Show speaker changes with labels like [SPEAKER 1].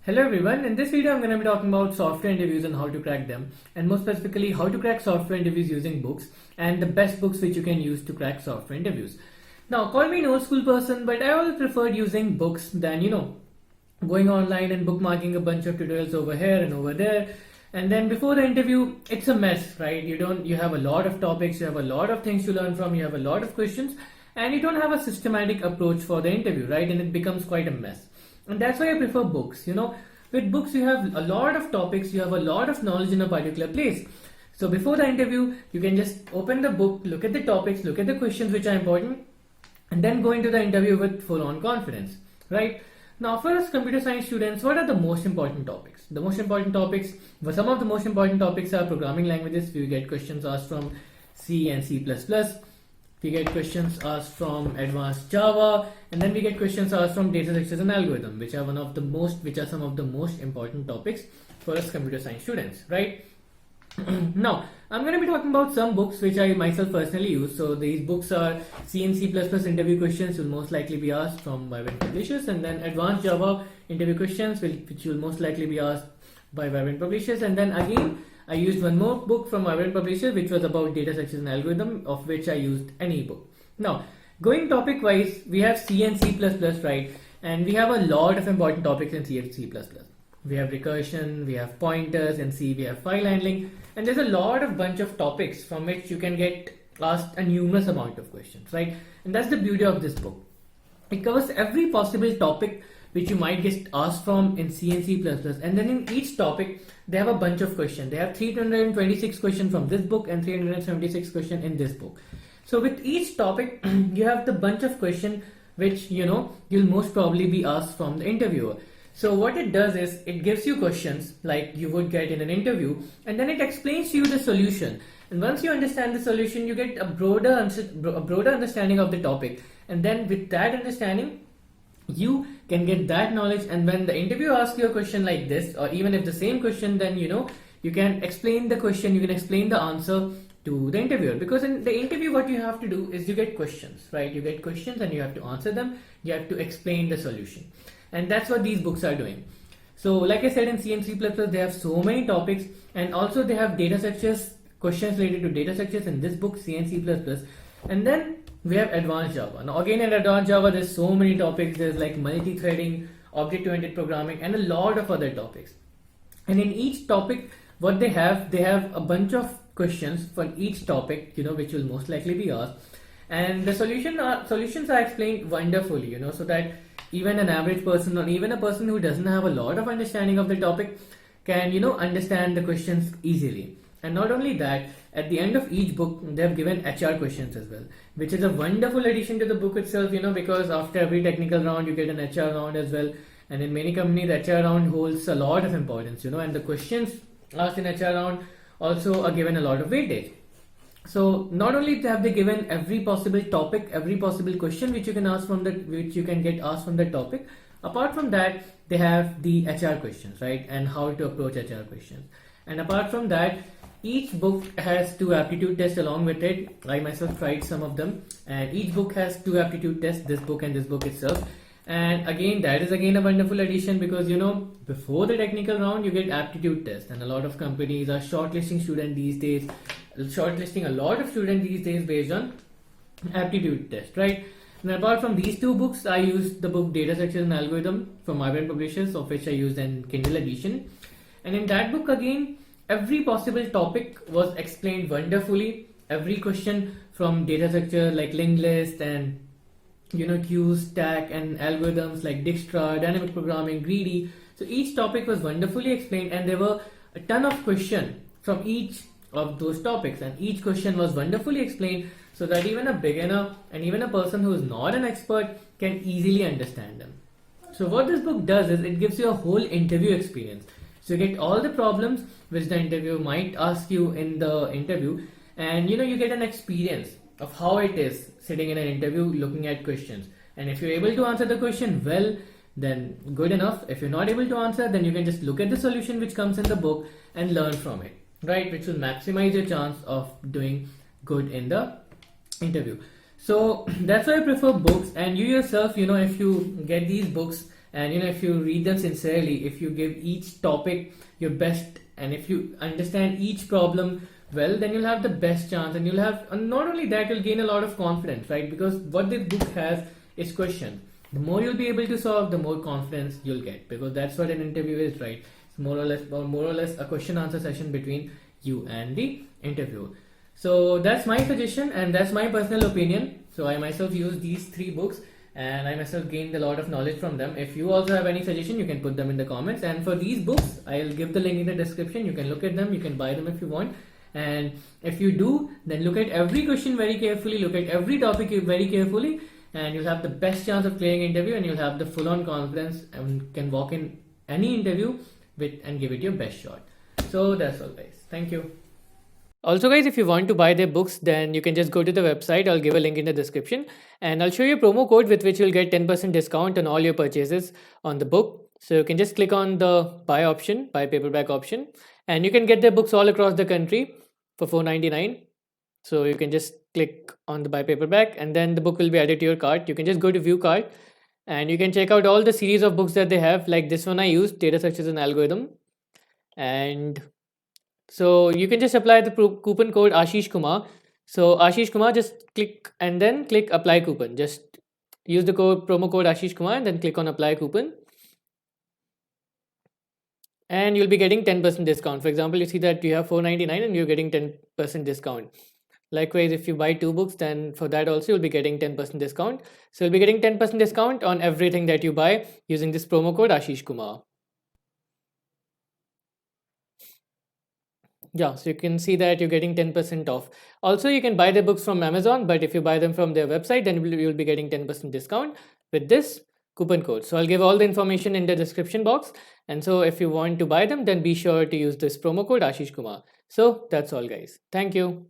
[SPEAKER 1] Hello everyone, in this video I'm going to be talking about software interviews and how to crack them, and more specifically how to crack software interviews using books and the best books which you can use to crack software interviews. Now, call me an old school person, but I always preferred using books than, going online and bookmarking a bunch of tutorials over here and over there. And then before the interview, it's a mess, right? You have a lot of topics, you have a lot of things to learn from, you have a lot of questions, and you don't have a systematic approach for the interview, right? And it becomes quite a mess. And that's why I prefer books. With books, you have a lot of topics, you have a lot of knowledge in a particular place. So before the interview, you can just open the book, look at the topics, look at the questions which are important, and then go into the interview with full-on confidence, right? Now, for us computer science students, what are the most important topics? Some of the most important topics are programming languages. We get questions asked from C and C++. We get questions asked from advanced Java, and then we get questions asked from data structures and algorithm, which are some of the most important topics for us computer science students, right? Now, I'm going to be talking about some books which I myself personally use. So these books are C and C++ interview questions will most likely be asked from Vibrant Publishers, and then advanced Java interview questions which will most likely be asked by Vibrant Publishers, and then again I used one more book from Vibrant Publishers which was about data structures and algorithm, of which I used an ebook. Now, going topic wise, we have C and C++, right? And we have a lot of important topics in C and C++. We have recursion, we have pointers, and C we have file handling, and there's a bunch of topics from which you can get asked a numerous amount of questions, right? And that's the beauty of this book. It covers every possible topic which you might get asked from in C and C++, and then in each topic they have a bunch of questions. They have 326 questions from this book and 376 questions in this book. So with each topic you have the bunch of questions which you'll most probably be asked from the interviewer. So what it does is it gives you questions like you would get in an interview, and then it explains to you the solution. And once you understand the solution, you get a broader understanding of the topic, and then with that understanding you can get that knowledge. And when the interviewer asks you a question like this, or even if the same question, then you can explain the question, you can explain the answer to the interviewer. Because in the interview what you have to do is you get questions, right? You get questions and you have to answer them, you have to explain the solution, and that's what these books are doing. So like I said, in C and C++ they have so many topics, and also they have data structures, questions related to data structures in this book, C and C++. And then we have advanced Java. Now again, in advanced Java there's so many topics. There's like multi-threading, object-oriented programming, and a lot of other topics. And in each topic what they have a bunch of questions for each topic, which will most likely be asked, and the solutions are explained wonderfully, so that even an average person or even a person who doesn't have a lot of understanding of the topic can understand the questions easily. And not only that, at the end of each book they have given HR questions as well, which is a wonderful addition to the book itself, because after every technical round you get an HR round as well, and in many companies the HR round holds a lot of importance, and the questions asked in HR round also are given a lot of weightage. So not only have they given every possible topic, every possible question which you can get asked from the topic, apart from that they have the HR questions, right, and how to approach HR questions. And apart from that, each book has 2 aptitude tests along with it. I myself tried some of them, and each book has 2 aptitude tests, this book and this book itself. And again, that is a wonderful addition, because before the technical round you get aptitude test, and a lot of companies are shortlisting a lot of students these days based on aptitude test, right? And apart from these 2 books, I used the book Data Structures and Algorithm from Vibrant Publishers, of which I used an Kindle edition. And in that book again, every possible topic was explained wonderfully. Every question from data structure like linked list and queues, stack, and algorithms like Dijkstra, dynamic programming, greedy. So each topic was wonderfully explained, and there were a ton of questions from each of those topics, and each question was wonderfully explained so that even a beginner and even a person who is not an expert can easily understand them. So what this book does is it gives you a whole interview experience. So you get all the problems which the interviewer might ask you in the interview, and you get an experience of how it is sitting in an interview looking at questions. And if you're able to answer the question well, then good enough. If you're not able to answer, then you can just look at the solution which comes in the book and learn from it, right, which will maximize your chance of doing good in the interview. So that's why I prefer books. And you yourself, if you get these books And if you read them sincerely, if you give each topic your best, and if you understand each problem well, then you'll have the best chance, and you'll have, and not only that, you'll gain a lot of confidence, right? Because what this book has is question. The more you'll be able to solve, the more confidence you'll get, because that's what an interview is, right? It's more or less a question answer session between you and the interviewer. So that's my suggestion, and that's my personal opinion. So I myself use these 3 books, and I myself gained a lot of knowledge from them. If you also have any suggestion, you can put them in the comments. And for these books, I'll give the link in the description. You can look at them, you can buy them if you want. And if you do, then look at every question very carefully, look at every topic very carefully, and you'll have the best chance of clearing interview, and you'll have the full-on confidence and can walk in any interview with and give it your best shot. So that's all, guys. Thank you. Also, guys, if you want to buy their books, then you can just go to the website. I'll give a link in the description, and I'll show you a promo code with which you'll get 10% discount on all your purchases on the book. So you can just click on the buy option, buy paperback option, and you can get their books all across the country for $4.99. So you can just click on the buy paperback, and then the book will be added to your cart. You can just go to view cart, and you can check out all the series of books that they have. Like this one I used, Data Structures and Algorithm. And so you can just apply the coupon code Ashish Kumar. So Ashish Kumar, just click and then click apply coupon. Just use the promo code Ashish Kumar and then click on apply coupon. And you'll be getting 10% discount. For example, you see that you have $4.99 and you're getting 10% discount. Likewise, if you buy 2 books, then for that also you'll be getting 10% discount. So you'll be getting 10% discount on everything that you buy using this promo code Ashish Kumar. Yeah, so you can see that you're getting 10% off. Also, you can buy the books from Amazon, but if you buy them from their website, then you'll be getting 10% discount with this coupon code. So I'll give all the information in the description box. And so if you want to buy them, then be sure to use this promo code Ashish Kumar. So that's all, guys. Thank you.